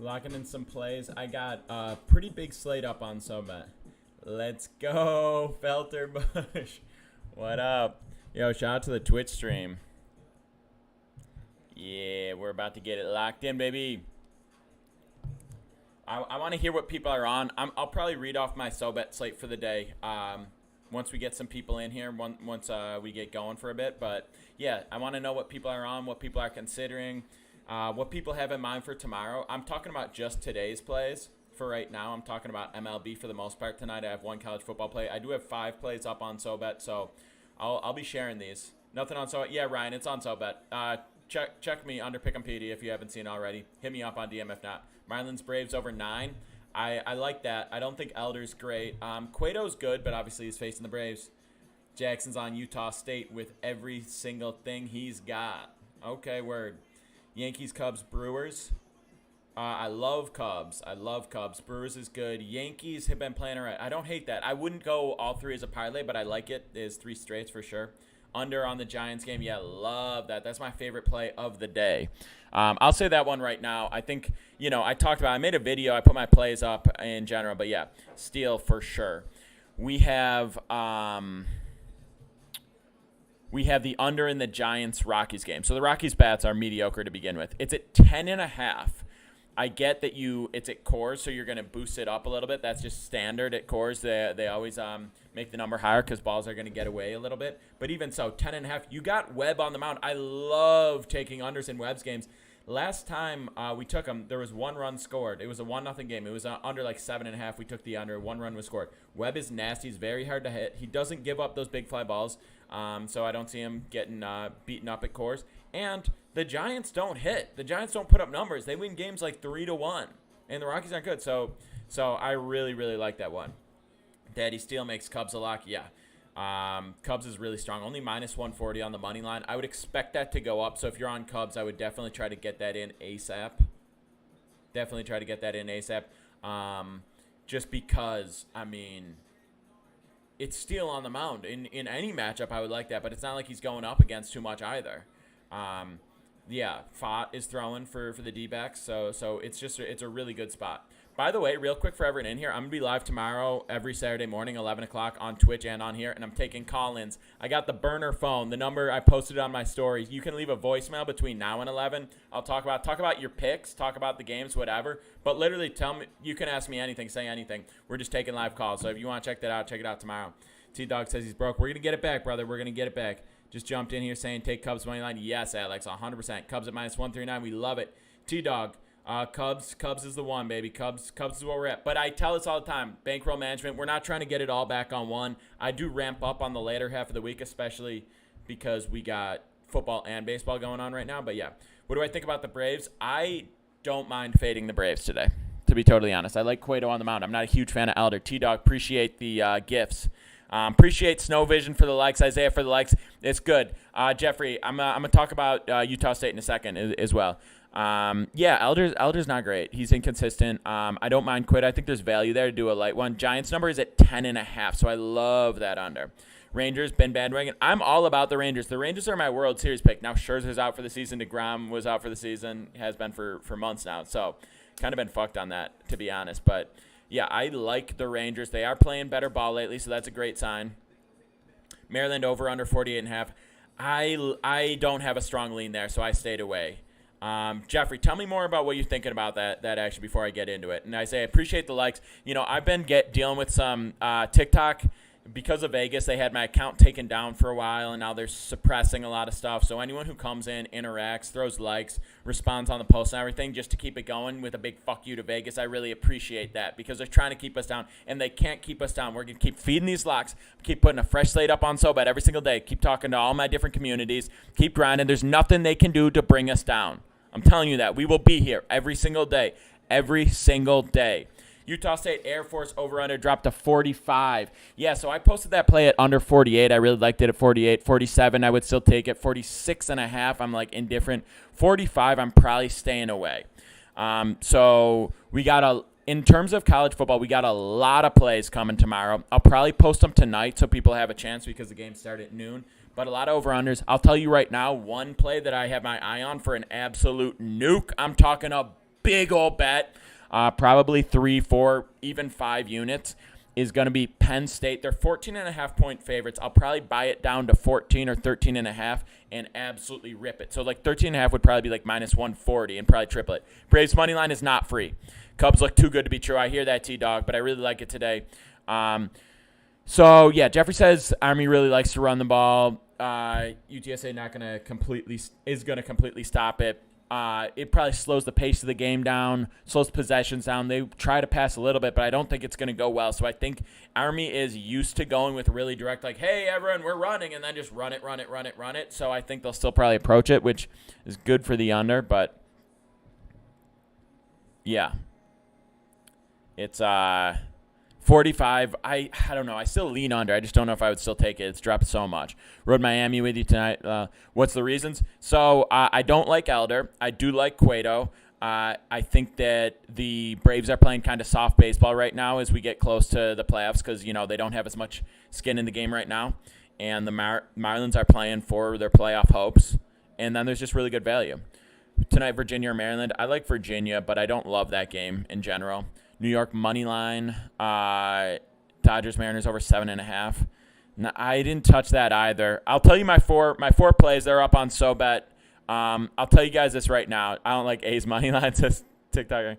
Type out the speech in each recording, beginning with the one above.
Locking in some plays. I got a pretty big slate up on SoBet. Let's go, Felter Bush. What up? Yo, shout out to the Twitch stream. Yeah, we're about to get it locked in, baby. I want to hear what people are on. I'll probably read off my SoBet slate for the day once we get some people in here, once we get going for a bit. But, yeah, I want to know what people are on, what people are considering, what people have in mind for tomorrow. I'm talking about just today's plays for right now. I'm talking about MLB for the most part tonight. I have one college football play. I do have 5 plays up on SoBet, so I'll be sharing these. Nothing on SoBet. Yeah, Ryan, it's on SoBet. Check me under Pick'em PD if you haven't seen already. Hit me up on DM if not. Marlins Braves over 9. I like that. I don't think Elder's great. Cueto's good, but obviously he's facing the Braves. Jackson's on Utah State with every single thing he's got. Okay, word. Yankees, Cubs, Brewers. I love Cubs. Brewers is good. Yankees have been playing all right. I don't hate that. I wouldn't go all 3 as a parlay, but I like it. There's 3 straights for sure. Under on the Giants game. Yeah, love that. That's my favorite play of the day. I'll say that one right now. I think, I made a video. I put my plays up in general. But, yeah, Steele for sure. We have the under in the Giants-Rockies game. So the Rockies bats are mediocre to begin with. It's at 10.5. I get that it's at Coors, so you're going to boost it up a little bit. That's just standard at Coors. They always make the number higher because balls are going to get away a little bit. But even so, 10.5. You got Webb on the mound. I love taking unders in Webb's games. Last time we took him, there was 1 run scored. It was a 1-0 game. It was under like 7.5. We took the under. 1 run was scored. Webb is nasty. He's very hard to hit. He doesn't give up those big fly balls. So I don't see him getting beaten up at Coors. And the Giants don't hit. The Giants don't put up numbers. They win games like 3-1. And the Rockies aren't good. So I really, really like that one. Daddy Steele makes Cubs a lock. Yeah. Cubs is really strong. Only minus 140 on the money line. I would expect that to go up. So if you're on Cubs, I would definitely try to get that in ASAP. Just because, it's Steele on the mound. In any matchup, I would like that. But it's not like he's going up against too much either. Fott is throwing for the D-backs. So it's a really good spot. By the way, real quick for everyone in here, I'm going to be live tomorrow every Saturday morning, 11 o'clock on Twitch and on here, and I'm taking call-ins. I got the burner phone, the number I posted on my stories. You can leave a voicemail between now and 11. I'll talk about your picks, talk about the games, whatever. But literally tell me, you can ask me anything, say anything. We're just taking live calls. So if you want to check that out, check it out tomorrow. T-Dog says he's broke. We're going to get it back, brother. We're going to get it back. Just jumped in here saying take Cubs money line. Yes, Alex, 100%. Cubs at minus 139. We love it. T-Dog. Cubs is the one, baby. Cubs is where we're at. But I tell this all the time, bankroll management, we're not trying to get it all back on one. I do ramp up on the later half of the week, especially because we got football and baseball going on right now. But, yeah, what do I think about the Braves? I don't mind fading the Braves today, to be totally honest. I like Cueto on the mound. I'm not a huge fan of Elder. T-Dog, appreciate the gifts. Appreciate Snow Vision for the likes, Isaiah for the likes. It's good. Jeffrey, I'm going to talk about Utah State in a second as well. Elder's not great. He's inconsistent. I don't mind Quid. I think there's value there to do a light one. Giants number is at 10.5, so I love that under. Rangers, Ben Bandwagon. I'm all about the Rangers. The Rangers are my World Series pick. Now Scherzer's out for the season. DeGrom was out for the season. Has been for months now. So kind of been fucked on that, to be honest. But, yeah, I like the Rangers. They are playing better ball lately, so that's a great sign. Maryland over under 48.5. I don't have a strong lean there, so I stayed away. Jeffrey, tell me more about what you're thinking about that action before I get into it. And I say I appreciate the likes. I've been dealing with some TikTok. Because of Vegas, they had my account taken down for a while, and now they're suppressing a lot of stuff. So anyone who comes in, interacts, throws likes, responds on the post and everything, just to keep it going with a big fuck you to Vegas, I really appreciate that because they're trying to keep us down, and they can't keep us down. We're going to keep feeding these locks, keep putting a fresh slate up on SoBet every single day, keep talking to all my different communities, keep grinding. There's nothing they can do to bring us down. I'm telling you that. We will be here every single day. Every single day. Utah State Air Force over-under dropped to 45. Yeah, so I posted that play at under 48. I really liked it at 48. 47, I would still take it. 46.5, I'm indifferent. 45, I'm probably staying away. So we got in terms of college football, we got a lot of plays coming tomorrow. I'll probably post them tonight so people have a chance because the game started at noon. But a lot of over-unders. I'll tell you right now, one play that I have my eye on for an absolute nuke. I'm talking a big old bet, probably 3, 4, even 5 units, is going to be Penn State. They're 14.5-point favorites. I'll probably buy it down to 14 or 13.5 and absolutely rip it. So like 13.5 would probably be like minus 140 and probably triple it. Braves money line is not free. Cubs look too good to be true. I hear that, T-Dog, but I really like it today. So yeah, Jeffrey says Army really likes to run the ball. UTSA is going to completely stop it. It probably slows the pace of the game down, slows possessions down. They try to pass a little bit, but I don't think it's going to go well. So I think Army is used to going with really direct, like, hey, everyone, we're running, and then just run it. So I think they'll still probably approach it, which is good for the under. But, yeah. It's 45. I don't know. I still lean under. I just don't know if I would still take it. It's dropped so much. Rode Miami with you tonight. What's the reasons? So I don't like Elder. I do like Cueto. I think that the Braves are playing kind of soft baseball right now as we get close to the playoffs because, they don't have as much skin in the game right now. And the Marlins are playing for their playoff hopes. And then there's just really good value. Tonight, Virginia or Maryland. I like Virginia, but I don't love that game in general. New York money line, Dodgers Mariners over 7.5. No, I didn't touch that either. I'll tell you my four plays. They're up on SoBet. I'll tell you guys this right now. I don't like A's money line. Says TikTok.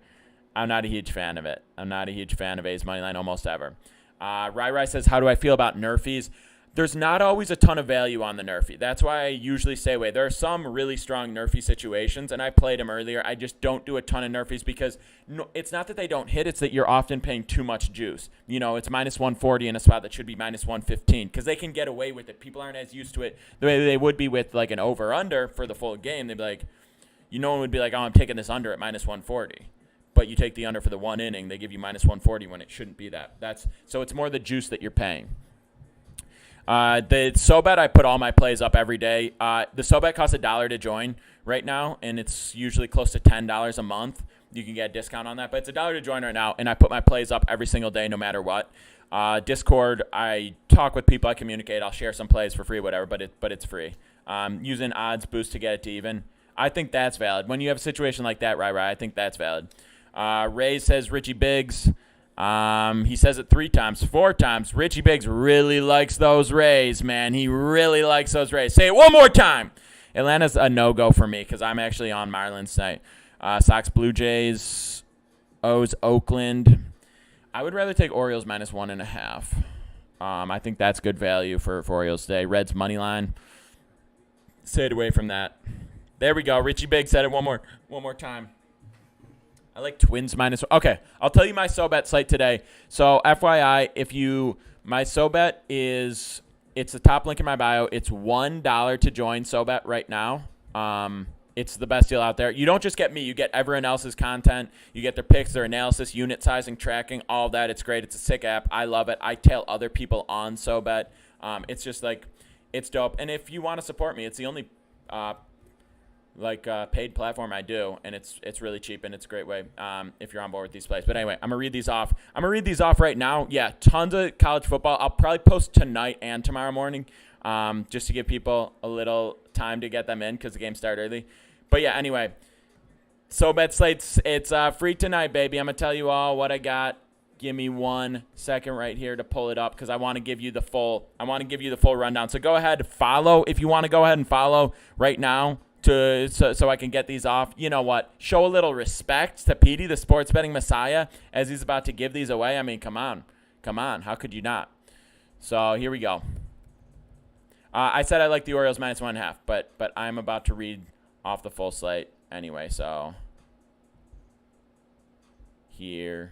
I'm not a huge fan of it. I'm not a huge fan of A's money line almost ever. Rai says, how do I feel about Nerfies? There's not always a ton of value on the Nerfie. That's why I usually stay away. There are some really strong Nerfie situations, and I played them earlier. I just don't do a ton of Nerfies because it's not that they don't hit. It's that you're often paying too much juice. It's minus 140 in a spot that should be minus 115 because they can get away with it. People aren't as used to it the way they would be with like an over-under for the full game. They'd be like, one would be like, oh, I'm taking this under at minus 140. But you take the under for the one inning, they give you minus 140 when it shouldn't be that. So it's more the juice that you're paying. The SoBet, I put all my plays up every day. The SoBet costs $1 to join right now, and it's usually close to $10 a month. You can get a discount on that, but it's $1 to join right now, and I put my plays up every single day no matter what. Discord, I talk with people, I communicate, I'll share some plays for free, whatever, but it's free. Using odds boost to get it to even. I think that's valid. When you have a situation like that, right, I think that's valid. Ray says Richie Biggs. He says it 3 times, 4 times. Richie Biggs really likes those Rays, man. He really likes those Rays. Say it one more time. Atlanta's a no-go for me because I'm actually on Marlins tonight. Sox, Blue Jays, O's, Oakland. I would rather take Orioles minus 1.5. I think that's good value for Orioles today. Reds money line. Stayed away from that. There we go. Richie Biggs said it one more time. I like Twins minus. Okay, I'll tell you my SoBet slate today. So FYI, my SoBet is, it's the top link in my bio. It's $1 to join SoBet right now. It's the best deal out there. You don't just get me. You get everyone else's content. You get their picks, their analysis, unit sizing, tracking, all of that. It's great. It's a sick app. I love it. I tail other people on SoBet. It's just like, it's dope. And if you want to support me, it's the only paid platform I do, and it's really cheap, and it's a great way if you're on board with these plays. But anyway, I'm going to read these off. I'm going to read these off right now. Yeah, tons of college football. I'll probably post tonight and tomorrow morning just to give people a little time to get them in because the games start early. But yeah, anyway, SoBet slates, it's free tonight, baby. I'm going to tell you all what I got. Give me 1 second right here to pull it up because I want to give you the full rundown. So go ahead, follow if you want to go ahead and follow right now. So I can get these off. You know what? Show a little respect to Petey, the sports betting messiah, as he's about to give these away. I mean, come on. How could you not? So here we go. I said I like the Orioles minus 1.5, but I'm about to read off the full slate anyway. So here.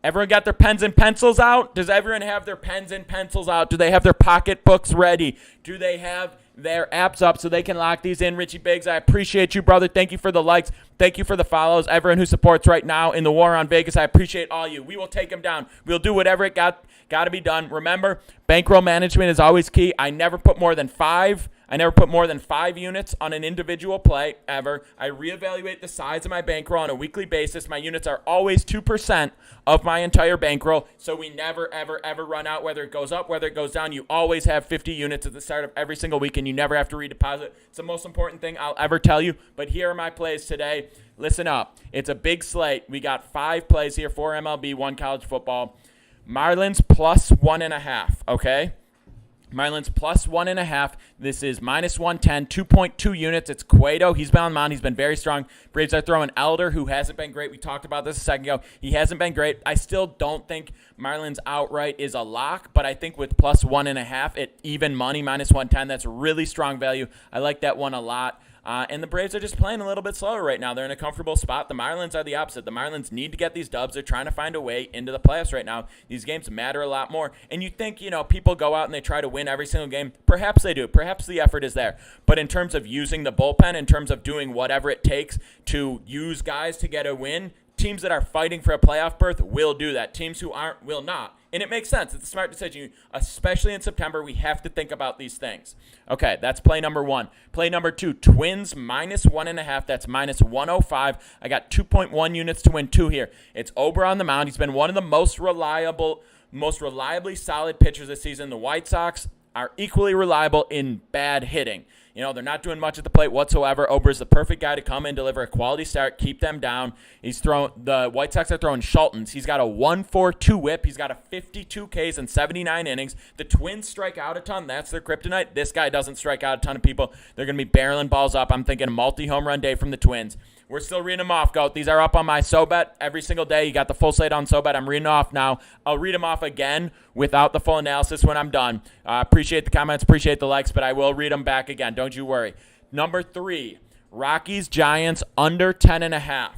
Everyone got their pens and pencils out? Does everyone have their pens and pencils out? Do they have their pocketbooks ready? Do they have their apps up so they can lock these in? Richie Biggs, I appreciate you, brother. Thank you for the likes. Thank you for the follows. Everyone who supports right now in the war on Vegas, I appreciate all you. We will take them down. We'll do whatever it got to be done. Remember, bankroll management is always key. I never put more than 5 I never put more than 5 units on an individual play ever. I reevaluate the size of my bankroll on a weekly basis. My units are always 2% of my entire bankroll, so we never, ever, ever run out, whether it goes up, whether it goes down. You always have 50 units at the start of every single week, and you never have to redeposit. It's the most important thing I'll ever tell you, but here are my plays today. Listen up. It's a big slate. We got 5 plays here, 4 MLB, 1 college football. Marlins plus 1.5, okay? Marlins plus 1.5. This is minus 110, 2.2 units. It's Cueto. He's been on the mound. He's been very strong. Braves are throwing Elder, who hasn't been great. We talked about this a second ago. He hasn't been great. I still don't think Marlins outright is a lock, but I think with plus 1.5 at even money, minus 110, that's really strong value. I like that one a lot. And the Braves are just playing a little bit slower right now. They're in a comfortable spot. The Marlins are the opposite. The Marlins need to get these dubs. They're trying to find a way into the playoffs right now. These games matter a lot more. And you think, people go out and they try to win every single game. Perhaps they do. Perhaps the effort is there. But in terms of using the bullpen, in terms of doing whatever it takes to use guys to get a win, teams that are fighting for a playoff berth will do that. Teams who aren't will not. And it makes sense. It's a smart decision. Especially in September, we have to think about these things. Okay, that's play number 1. Play number 2, Twins minus 1.5. That's minus 105. I got 2.1 units to win 2 here. It's Ober on the mound. He's been one of the most reliably solid pitchers this season. The White Sox are equally reliable in bad hitting. They're not doing much at the plate whatsoever. Ober's the perfect guy to come in, deliver a quality start, keep them down. The White Sox are throwing Schultons. He's got a 1.42 whip. He's got a 52 Ks in 79 innings. The Twins strike out a ton. That's their kryptonite. This guy doesn't strike out a ton of people. They're going to be barreling balls up. I'm thinking a multi-home run day from the Twins. We're still reading them off, Goat. These are up on my SoBet every single day. You got the full slate on SoBet. I'm reading off now. I'll read them off again without the full analysis when I'm done. Appreciate the comments, appreciate the likes, but I will read them back again. Don't you worry. Number 3, Rockies, Giants, under 10.5.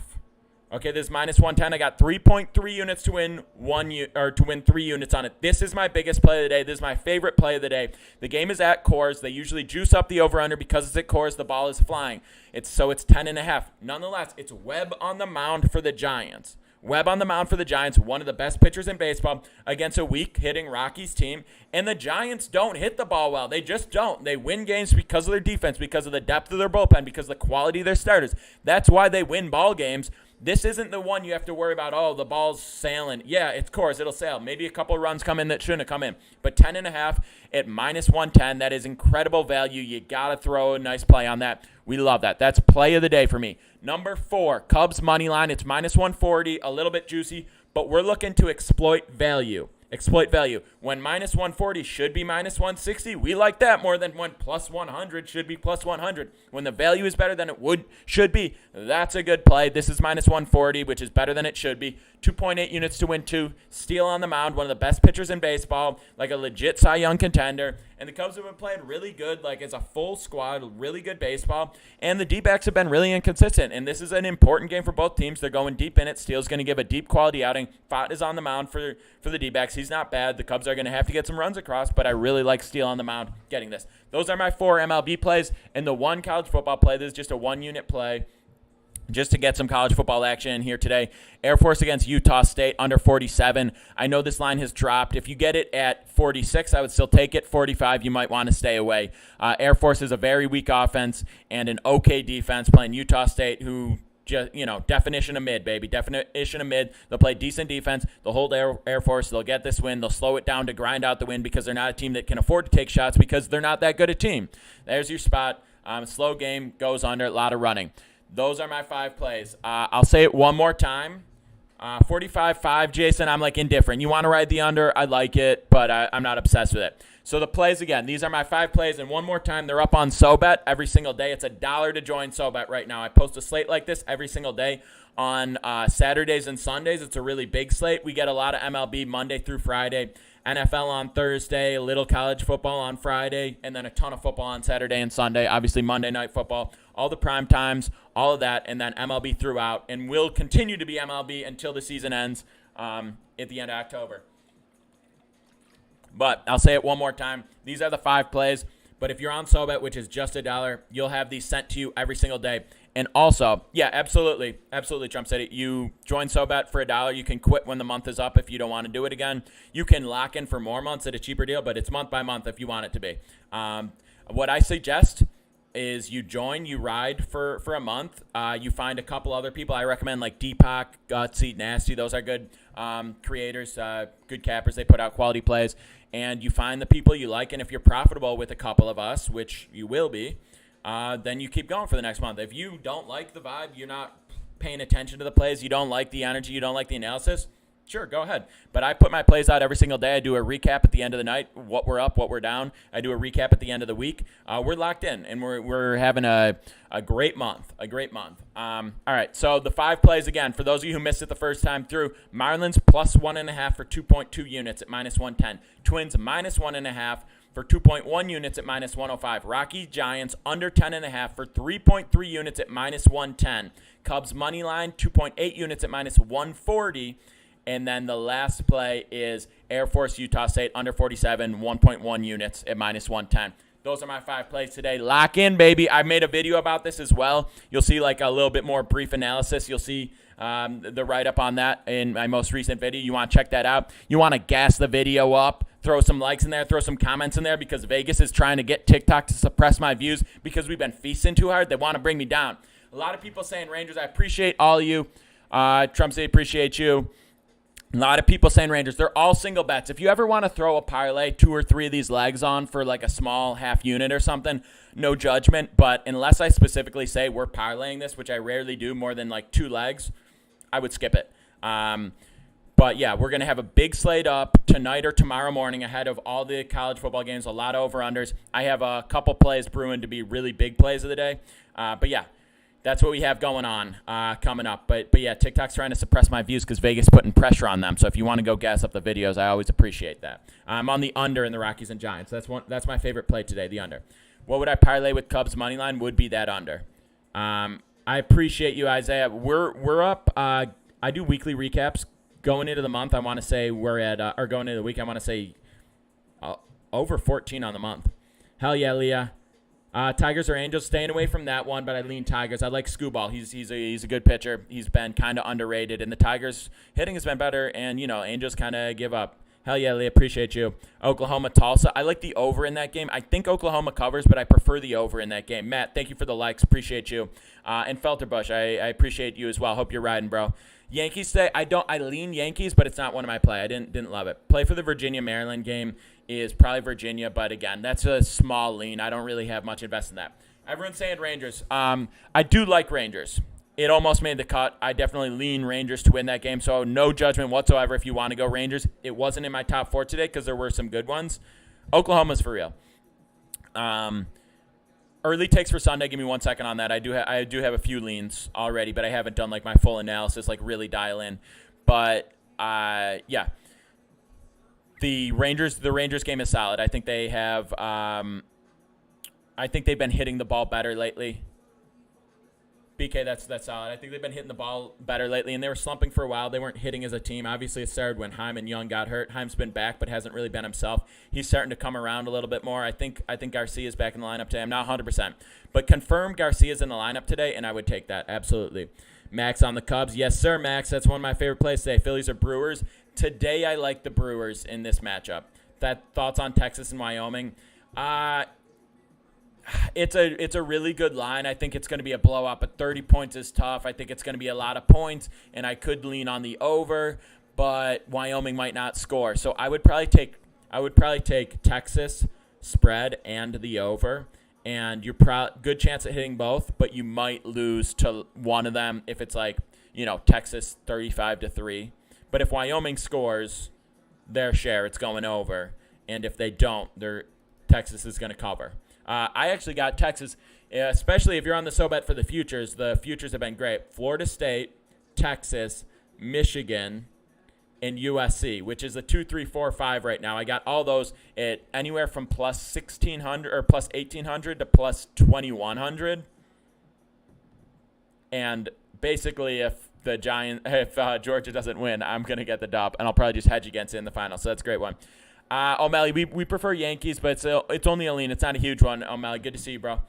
Okay, this is minus 110. I got 3.3 units to win 3 units on it. This is my biggest play of the day. This is my favorite play of the day. The game is at Coors. They usually juice up the over-under because it's at Coors. The ball is flying. It's 10.5. Nonetheless, it's Webb on the mound for the Giants. Webb on the mound for the Giants, one of the best pitchers in baseball, against a weak-hitting Rockies team. And the Giants don't hit the ball well. They just don't. They win games because of their defense, because of the depth of their bullpen, because of the quality of their starters. That's why they win ball games. This isn't the one you have to worry about, the ball's sailing. Yeah, of course, it'll sail. Maybe a couple of runs come in that shouldn't have come in. But 10.5 at minus 110, that is incredible value. You got to throw a nice play on that. We love that. That's play of the day for me. Number 4, Cubs money line. It's minus 140, a little bit juicy, but we're looking to exploit value. Exploit value. When minus 140 should be minus 160, we like that more than when plus 100 should be plus 100. When the value is better than it should be, that's a good play. This is minus 140, which is better than it should be. 2.8 units to win 2. Steele on the mound, one of the best pitchers in baseball, like a legit Cy Young contender. And the Cubs have been playing really good, like as a full squad, really good baseball. And the D-backs have been really inconsistent. And this is an important game for both teams. They're going deep in it. Steele's going to give a deep quality outing. Pfaadt is on the mound for the D-backs. He's not bad. The Cubs are going to have to get some runs across, but I really like Steele on the mound getting this. Those are my 4 MLB plays. And the 1 college football play, this is just a 1-unit play, just to get some college football action in here today. Air Force against Utah State, under 47. I know this line has dropped. If you get it at 46, I would still take it. 45, you might want to stay away. Air Force is a very weak offense and an okay defense playing Utah State, who just, definition of mid, baby. Definition of mid. They'll play decent defense. They'll hold Air Force. They'll get this win. They'll slow it down to grind out the win because they're not a team that can afford to take shots because they're not that good a team. There's your spot. Slow game, goes under, a lot of running. Those are my 5 plays. I'll say it one more time. 45-5, Jason, I'm indifferent. You want to ride the under? I like it, but I'm not obsessed with it. So the plays again, these are my 5 plays, and one more time, they're up on SoBet every single day. It's $1 to join SoBet right now. I post a slate like this every single day on Saturdays and Sundays. It's a really big slate. We get a lot of MLB Monday through Friday, NFL on Thursday, a little college football on Friday, and then a ton of football on Saturday and Sunday. Obviously, Monday Night Football, all the prime times, all of that, and then MLB throughout. And will continue to be MLB until the season ends at the end of October. But I'll say it one more time. These are the 5 plays. But if you're on SoBet, which is just $1, you'll have these sent to you every single day. And also, yeah, absolutely, Trump said it. You join SoBet for $1. You can quit when the month is up if you don't want to do it again. You can lock in for more months at a cheaper deal, but it's month by month if you want it to be. What I suggest is you join, you ride for a month. You find a couple other people. I recommend like Deepak, Gutsy, Nasty. Those are good creators, good cappers. They put out quality plays. And you find the people you like. And if you're profitable with a couple of us, which you will be, then you keep going for the next month. If you don't like the vibe, you're not paying attention to the plays, you don't like the energy, you don't like the analysis, sure, go ahead. But I put my plays out every single day. I do a recap at the end of the night, what we're up, what we're down. I do a recap at the end of the week. We're locked in, and we're having a great month, All right, so the 5 plays again, for those of you who missed it the first time through, Marlins plus 1.5 for 2.2 units at minus 110. Twins minus 1.5 for 2.1 units at minus 105. Rocky Giants under 10.5 for 3.3 units at minus 110. Cubs money line 2.8 units at minus 140. And then the last play is Air Force Utah State under 47, 1.1 units at minus 110. Those are my 5 plays today. Lock in, baby. I made a video about this as well. You'll see like a little bit more brief analysis. You'll see the write-up on that in my most recent video. You want to check that out. You want to gas the video up. Throw some likes in there. Throw some comments in there because Vegas is trying to get TikTok to suppress my views because we've been feasting too hard. They want to bring me down. A lot of people saying Rangers. I appreciate all of you. Trump City, appreciate you. A lot of people saying Rangers. They're all single bets. If you ever want to throw a parlay, 2 or 3 of these legs on for like a small half unit or something, no judgment. But unless I specifically say we're parlaying this, which I rarely do more than like 2 legs, I would skip it. But, yeah, we're going to have a big slate up tonight or tomorrow morning ahead of all the college football games, a lot of over-unders. I have a couple plays brewing to be really big plays of the day. But, yeah. That's what we have going on coming up. But yeah, TikTok's trying to suppress my views because Vegas putting pressure on them. So if you want to go gas up the videos, I always appreciate that. I'm on the under in the Rockies and Giants. That's my favorite play today, the under. What would I parlay with Cubs money line? Would be that under. I appreciate you, Isaiah. We're up. I do weekly recaps going into the month. I want to say we're at or going into the week. I want to say over 14 on the month. Hell yeah, Leah. Tigers or Angels, staying away from that one, but I lean Tigers. I like Skubal. He's a good pitcher. He's been kind of underrated, and the Tigers hitting has been better, and, Angels kind of give up. Hell yeah, Lee, appreciate you. Oklahoma, Tulsa. I like the over in that game. I think Oklahoma covers, but I prefer the over in that game. Matt, thank you for the likes. Appreciate you. And Felterbush, I appreciate you as well. Hope you're riding, bro. Yankees today, I lean Yankees, but it's not one of my play. I didn't love it. Play for the Virginia-Maryland game is probably Virginia, but again, that's a small lean. I don't really have much invest in that. Everyone's saying Rangers. I do like Rangers. It almost made the cut. I definitely lean Rangers to win that game, so no judgment whatsoever if you want to go Rangers. It wasn't in my top 4 today because there were some good ones. Oklahoma's for real. Early takes for Sunday. Give me 1 second on that. I do have a few leans already, but I haven't done like my full analysis, like really dial in. But yeah, the Rangers game is solid. I think they have. I think they've been hitting the ball better lately. BK, that's solid. I think they've been hitting the ball better lately, and they were slumping for a while. They weren't hitting as a team. Obviously, it started when Heim and Young got hurt. Heim's been back, but hasn't really been himself. He's starting to come around a little bit more. I think Garcia's back in the lineup today. I'm not 100%, but confirm Garcia's in the lineup today, and I would take that absolutely. Max on the Cubs, yes sir, Max. That's one of my favorite plays today. Phillies or Brewers today. I like the Brewers in this matchup. Thoughts on Texas and Wyoming? It's a really good line. I think it's going to be a blowout, but 30 points is tough. I think it's going to be a lot of points, and I could lean on the over, but Wyoming might not score. So I would probably take Texas spread and the over, and you're good chance at hitting both, but you might lose to one of them if it's like, Texas 35-3. But if Wyoming scores their share, it's going over, and if they don't, Texas is going to cover. I actually got Texas, especially if you're on the SoBet for the futures. The futures have been great. Florida State, Texas, Michigan, and USC, which is a 2, 3, 4, 5 right now. I got all those at anywhere from plus 1,600 or plus 1,800 to plus 2,100. And basically, if Georgia doesn't win, I'm going to get the dub, and I'll probably just hedge against it in the final. So that's a great one. O'Malley, we prefer Yankees, but it's only a lean. It's not a huge one. O'Malley, good to see you, bro.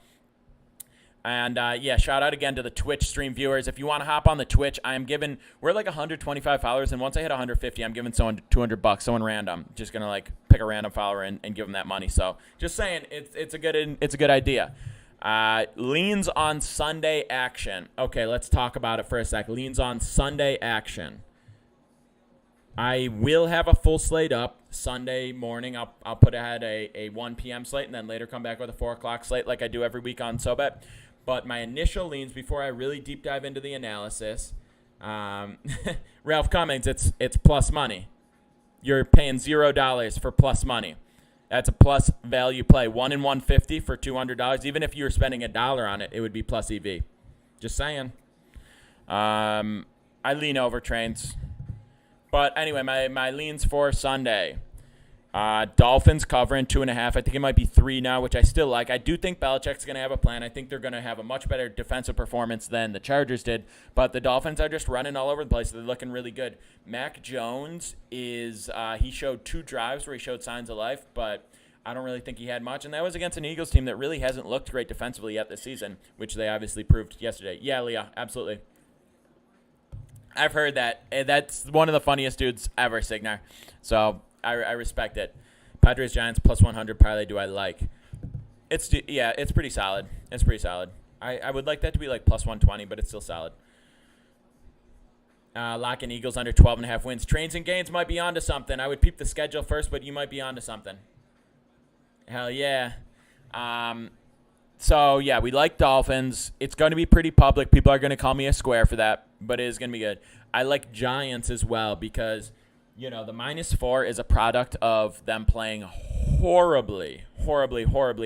And yeah, shout out again to the Twitch stream viewers. If you want to hop on the Twitch, we're like 125 followers, and once I hit 150, I'm giving someone $200, someone random. Just gonna like pick a random follower and give them that money. So just saying, it's a good idea. Leans on Sunday action. Okay, let's talk about it for a sec. Leans on Sunday action. I will have a full slate up Sunday morning. I'll put ahead a 1 p.m. slate and then later come back with a 4 o'clock slate like I do every week on SoBet. But my initial leans before I really deep dive into the analysis, Ralph Cummings, it's plus money. You're paying $0 for plus money. That's a plus value play. 1 in 150 for $200. Even if you were spending $1 on it, it would be plus EV. Just saying. I lean over trains. But anyway, my leans for Sunday. Dolphins covering 2.5. I think it might be 3 now, which I still like. I do think Belichick's going to have a plan. I think they're going to have a much better defensive performance than the Chargers did. But the Dolphins are just running all over the place. They're looking really good. Mac Jones he showed 2 drives where he showed signs of life, but I don't really think he had much. And that was against an Eagles team that really hasn't looked great defensively yet this season, which they obviously proved yesterday. Yeah, Leah, absolutely. I've heard that. That's one of the funniest dudes ever, Signar. So I respect it. Padres Giants plus 100 parlay. Do I like? It's pretty solid. It's pretty solid. I would like that to be like plus 120, but it's still solid. Lock in Eagles under 12.5 wins. Trains and gains might be onto something. I would peep the schedule first, but you might be onto something. Hell yeah. So, yeah, we like Dolphins. It's going to be pretty public. People are going to call me a square for that, but it is going to be good. I like Giants as well because, the -4 is a product of them playing horribly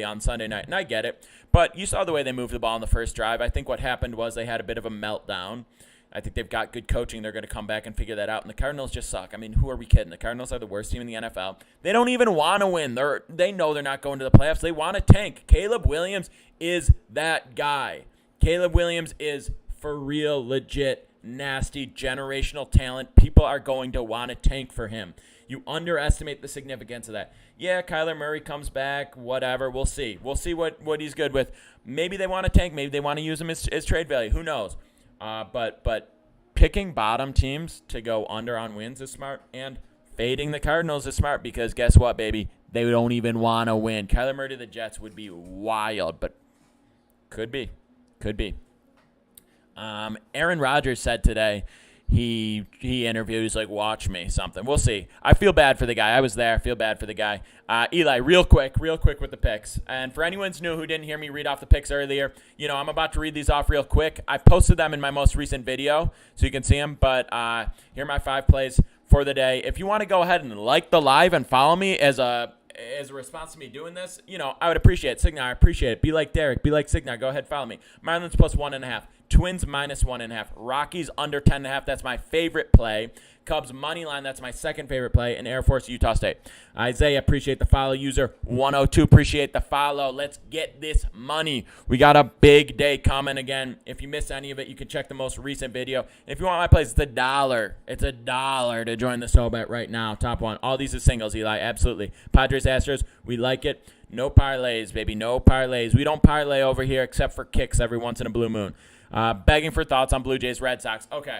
on Sunday night. And I get it, but you saw the way they moved the ball in the first drive. I think what happened was they had a bit of a meltdown. I think they've got good coaching. They're going to come back and figure that out. And the Cardinals just suck. I mean, who are we kidding? The Cardinals are the worst team in the NFL. They don't even want to win. They know they're not going to the playoffs. They want to tank. Caleb Williams is that guy. Caleb Williams is for real, legit, nasty, generational talent. People are going to want to tank for him. You underestimate the significance of that. Yeah, Kyler Murray comes back, whatever. We'll see. We'll see what he's good with. Maybe they want to tank. Maybe they want to use him as trade value. Who knows? But picking bottom teams to go under on wins is smart, and fading the Cardinals is smart because guess what, baby? They don't even want to win. Kyler Murray to the Jets would be wild, but could be. Aaron Rodgers said today he interviewed. He's like, watch me, something. We'll see. I feel bad for the guy. I was there. I feel bad for the guy. Eli, real quick with the picks. And for anyone who's new who didn't hear me read off the picks earlier, I'm about to read these off real quick. I posted them in my most recent video so you can see them. But here are my 5 plays for the day. If you want to go ahead and like the live and follow me as a response to me doing this, I would appreciate it. Signar, I appreciate it. Be like Derek. Be like Signar. Go ahead, follow me. Marlins plus 1.5. Twins minus 1.5. Rockies under 10.5. That's my favorite play. Cubs money line. That's my second favorite play. And Air Force Utah State. Isaiah, appreciate the follow. User 102, appreciate the follow. Let's get this money. We got a big day coming again. If you missed any of it, you can check the most recent video. And if you want my plays, it's $1. It's $1 to join the SoBet right now. Top one. All these are singles, Eli. Absolutely. Padres Astros, we like it. No parlays, baby. No parlays. We don't parlay over here except for kicks every once in a blue moon. Begging for thoughts on Blue Jays, Red Sox. Okay.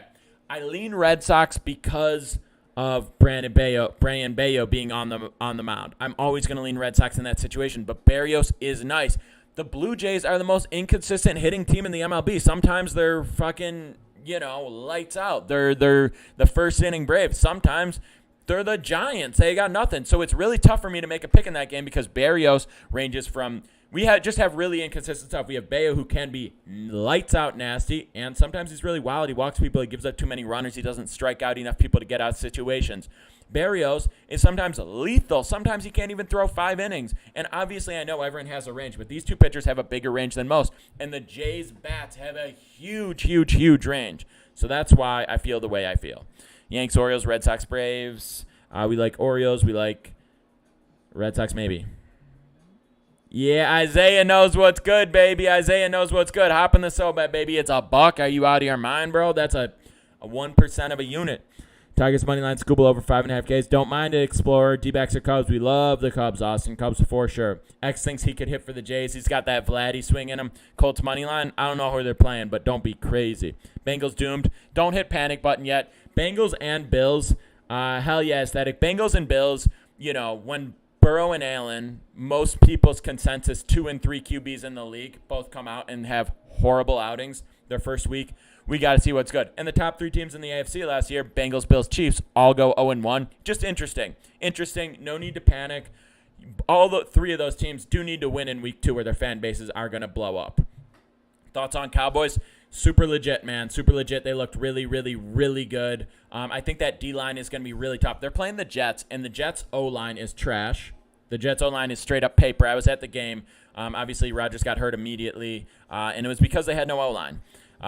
I lean Red Sox because of Brandon Bello being on the mound. I'm always going to lean Red Sox in that situation, but Berrios is nice. The Blue Jays are the most inconsistent hitting team in the MLB. Sometimes they're fucking, lights out. They're the first inning Braves. Sometimes they're the Giants. They got nothing. So it's really tough for me to make a pick in that game because Berrios ranges from – we just have really inconsistent stuff. We have Bello, who can be lights out nasty, and sometimes he's really wild. He walks people. He gives up too many runners. He doesn't strike out enough people to get out of situations. Berrios is sometimes lethal. Sometimes he can't even throw 5 innings. And obviously I know everyone has a range, but these two pitchers have a bigger range than most. And the Jays' bats have a huge range. So that's why I feel the way I feel. Yanks, Orioles, Red Sox, Braves. We like Orioles. We like Red Sox maybe. Yeah, Isaiah knows what's good, baby. Isaiah knows what's good. Hop in the SoBet, baby. It's $1. Are you out of your mind, bro? That's a 1% of a unit. Tigers money line, Scooble over 5.5 Ks. Don't mind it, Explorer. D-backs or Cubs. We love the Cubs, Austin. Cubs for sure. X thinks he could hit for the Jays. He's got that Vladdy swing in him. Colts money line. I don't know who they're playing, but don't be crazy. Bengals doomed. Don't hit panic button yet. Bengals and Bills. Hell yeah, aesthetic. Bengals and Bills, when Burrow and Allen, most people's consensus 2 and 3 QBs in the league, both come out and have horrible outings their first week. We got to see what's good. And the top 3 teams in the AFC last year, Bengals, Bills, Chiefs, all go 0-1. Just interesting. No need to panic. All the 3 of those teams do need to win in week 2 or their fan bases are going to blow up. Thoughts on Cowboys? Super legit, man. Super legit. They looked really, really, really good. I think that D-line is going to be really tough. They're playing the Jets, and the Jets' O-line is trash. The Jets' O-line is straight up paper. I was at the game. Obviously, Rodgers got hurt immediately, and it was because they had no O-line.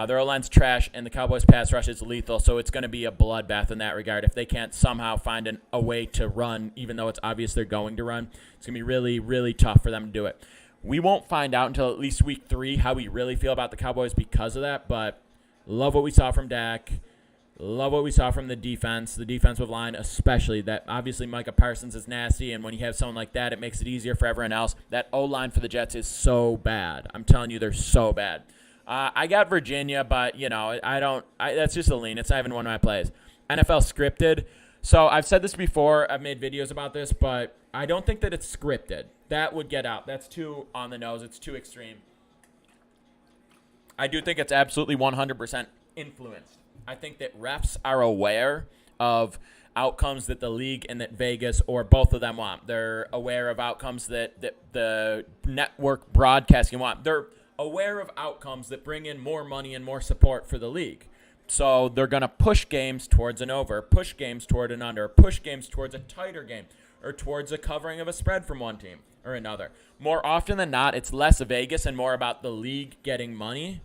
Their O-line's trash, and the Cowboys' pass rush is lethal, so it's going to be a bloodbath in that regard. If they can't somehow find a way to run, even though it's obvious they're going to run, it's going to be really, really tough for them to do it. We won't find out until at least week 3 how we really feel about the Cowboys because of that, but love what we saw from Dak. Love what we saw from the defense, the defensive line especially. That obviously Micah Parsons is nasty, and when you have someone like that, it makes it easier for everyone else. That O-line for the Jets is so bad. I'm telling you, they're so bad. I got Virginia, but, that's just a lean. It's not even one of my plays. NFL scripted. So I've said this before. I've made videos about this, but I don't think that it's scripted. That would get out. That's too on the nose. It's too extreme. I do think it's absolutely 100% influenced. I think that refs are aware of outcomes that the league and that Vegas or both of them want. They're aware of outcomes that the network broadcasting want. They're aware of outcomes that bring in more money and more support for the league. So they're going to push games towards an over, push games toward an under, push games towards a tighter game, or towards a covering of a spread from one team or another. More often than not, it's less Vegas and more about the league getting money.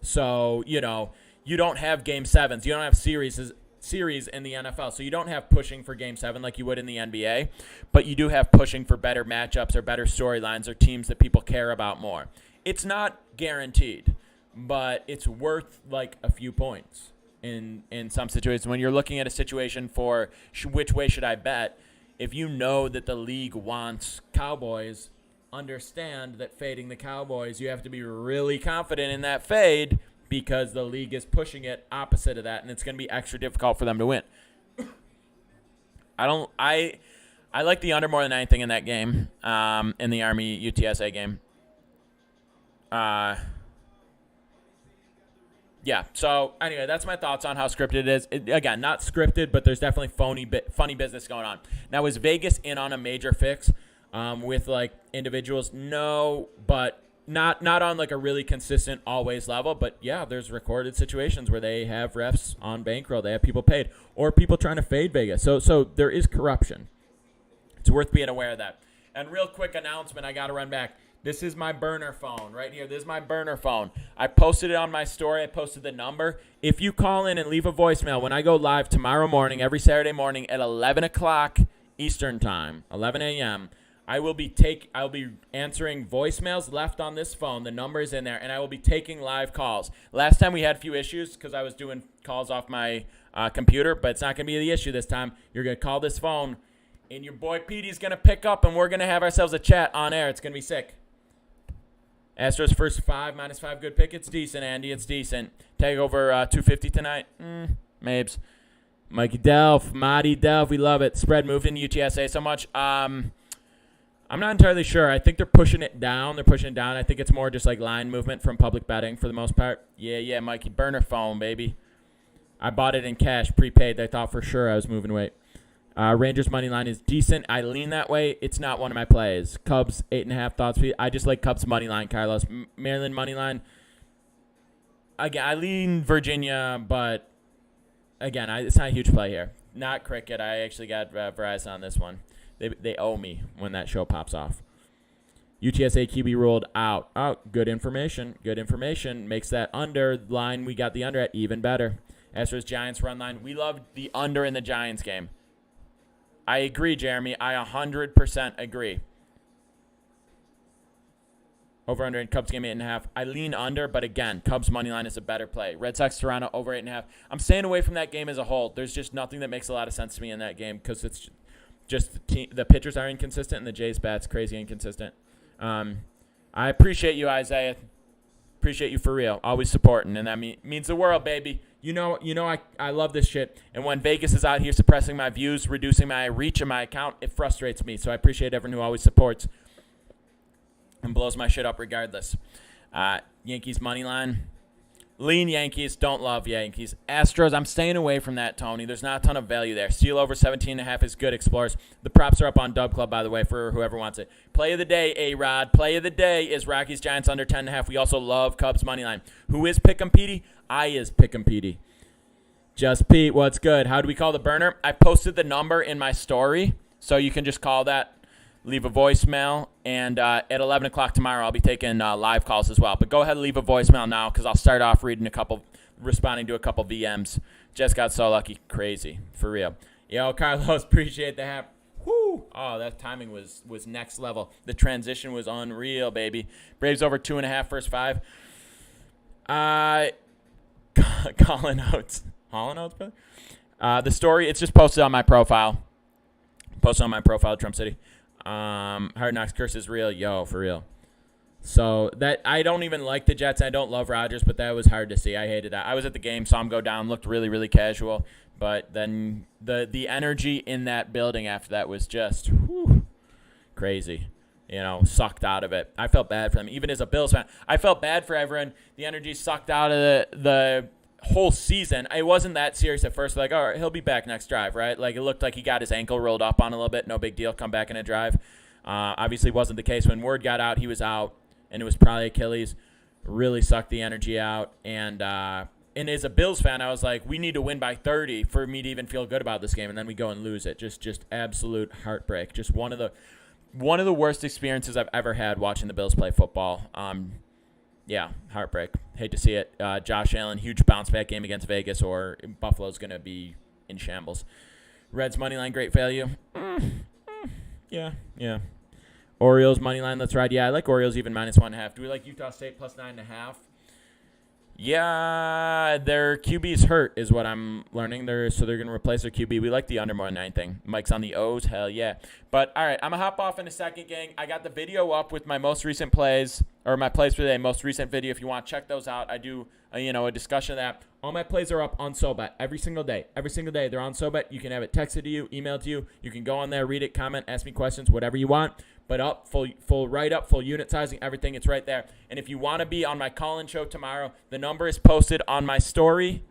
So, you don't have Game 7s. You don't have series in the NFL. So you don't have pushing for Game 7 like you would in the NBA. But you do have pushing for better matchups or better storylines or teams that people care about more. It's not guaranteed, but it's worth like a few points in some situations. When you're looking at a situation for which way should I bet, if you know that the league wants Cowboys, understand that fading the Cowboys, you have to be really confident in that fade because the league is pushing it opposite of that, and it's going to be extra difficult for them to win. I like the under more than anything in that game, in the Army UTSA game. Yeah, so anyway, that's my thoughts on how scripted it is. Again, not scripted, but there's definitely funny business going on. Now, is Vegas in on a major fix with, like, individuals? No, but not on, like, a really consistent always level. But, yeah, there's recorded situations where they have refs on bankroll. They have people paid or people trying to fade Vegas. So there is corruption. It's worth being aware of that. And real quick announcement, I got to run back. This is my burner phone right here. This is my burner phone. I posted it on my story. I posted the number. If you call in and leave a voicemail when I go live tomorrow morning, every Saturday morning at 11 o'clock Eastern time, 11 a.m., I'll be answering voicemails left on this phone. The number is in there, and I will be taking live calls. Last time we had a few issues because I was doing calls off my computer, but it's not going to be the issue this time. You're going to call this phone, and your boy Petey's going to pick up, and we're going to have ourselves a chat on air. It's going to be sick. Astros first 5, -5 good pick. It's decent, Andy. It's decent. Take over 250 tonight. Mabes. Mikey Delph, Marty Delph. We love it. Spread moved in UTSA so much. I'm not entirely sure. I think they're pushing it down. I think it's more just like line movement from public betting for the most part. Yeah, Mikey. Burner phone, baby. I bought it in cash, prepaid. They thought for sure I was moving weight. Rangers money line is decent. I lean that way. It's not one of my plays. Cubs 8.5 thoughts. I just like Cubs money line. Carlos Maryland money line. Again, I lean Virginia, but again, it's not a huge play here. Not cricket. I actually got Verizon on this one. They owe me when that show pops off. UTSA QB ruled out. Oh, good information. Good information makes that under line. We got the under at even better. Astros Giants run line. We loved the under in the Giants game. I agree, Jeremy. I 100% agree. Over under in Cubs game 8.5. I lean under, but again, Cubs money line is a better play. Red Sox Toronto over 8.5. I'm staying away from that game as a whole. There's just nothing that makes a lot of sense to me in that game because it's just the pitchers are inconsistent and the Jays bats crazy inconsistent. I appreciate you, Isaiah. Appreciate you for real. Always supporting, and that means the world, baby. You know, I love this shit. And when Vegas is out here suppressing my views, reducing my reach in my account, it frustrates me. So I appreciate everyone who always supports and blows my shit up regardless. Yankees money line. Lean Yankees. Don't love Yankees. Astros, I'm staying away from that, Tony. There's not a ton of value there. Steel over 17.5 is good, Explorers. The props are up on Dub Club, by the way, for whoever wants it. Play of the day, A-Rod. Play of the day is Rockies Giants under 10.5. We also love Cubs money line. Who is Pick'em Petey? I is Pick'em Petey. Just Pete, what's good? How do we call the burner? I posted the number in my story, so you can just call that. Leave a voicemail, and at 11 o'clock tomorrow, I'll be taking live calls as well. But go ahead and leave a voicemail now because I'll start off responding to a couple VMs. Just got so lucky. Crazy. For real. Yo, Carlos, appreciate the hat. Whoo! Oh, that timing was next level. The transition was unreal, baby. Braves over 2.5, first 5. Colin Oates. Colin Oates, brother? The story, it's just posted on my profile. Trump City. Hard Knocks curse is real. Yo, for real. So that I don't even like the Jets. I don't love Rodgers, but that was hard to see. I hated that. I was at the game, saw him go down, looked really, really casual. But then the energy in that building after that was just crazy. Sucked out of it. I felt bad for them. Even as a Bills fan, I felt bad for everyone. The energy sucked out of the whole season. It wasn't that serious at first. Like, all right, he'll be back next drive, right? Like, it looked like he got his ankle rolled up on a little bit. No big deal. Come back in a drive. Obviously wasn't the case. When word got out, he was out, and it was probably Achilles. Really sucked the energy out. And as a Bills fan, I was like, we need to win by 30 for me to even feel good about this game, and then we go and lose it. Just absolute heartbreak. Just one of the worst experiences I've ever had watching the Bills play football. Yeah, heartbreak. Hate to see it. Josh Allen, huge bounce back game against Vegas, or Buffalo's going to be in shambles. Reds money line, great value. Yeah. Orioles money line, let's ride. Yeah, I like Orioles even -1.5. Do we like Utah State plus 9.5? Yeah, their QB's hurt is what I'm learning. So they're going to replace their QB. We like the under more than anything. Mike's on the O's. Hell yeah. But, all right, I'm going to hop off in a second, gang. I got the video up with my most recent plays, or my plays for the day, most recent video. If you want to check those out, I do, a discussion of that. All my plays are up on SoBet every single day. Every single day, they're on SoBet. You can have it texted to you, emailed to you. You can go on there, read it, comment, ask me questions, whatever you want. But up, full write-up, full unit sizing, everything, it's right there. And if you want to be on my call-in show tomorrow, the number is posted on my story.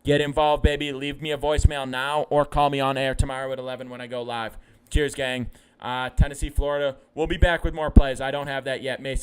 Get involved, baby. Leave me a voicemail now or call me on air tomorrow at 11 when I go live. Cheers, gang. Tennessee, Florida. We'll be back with more plays. I don't have that yet. Mason.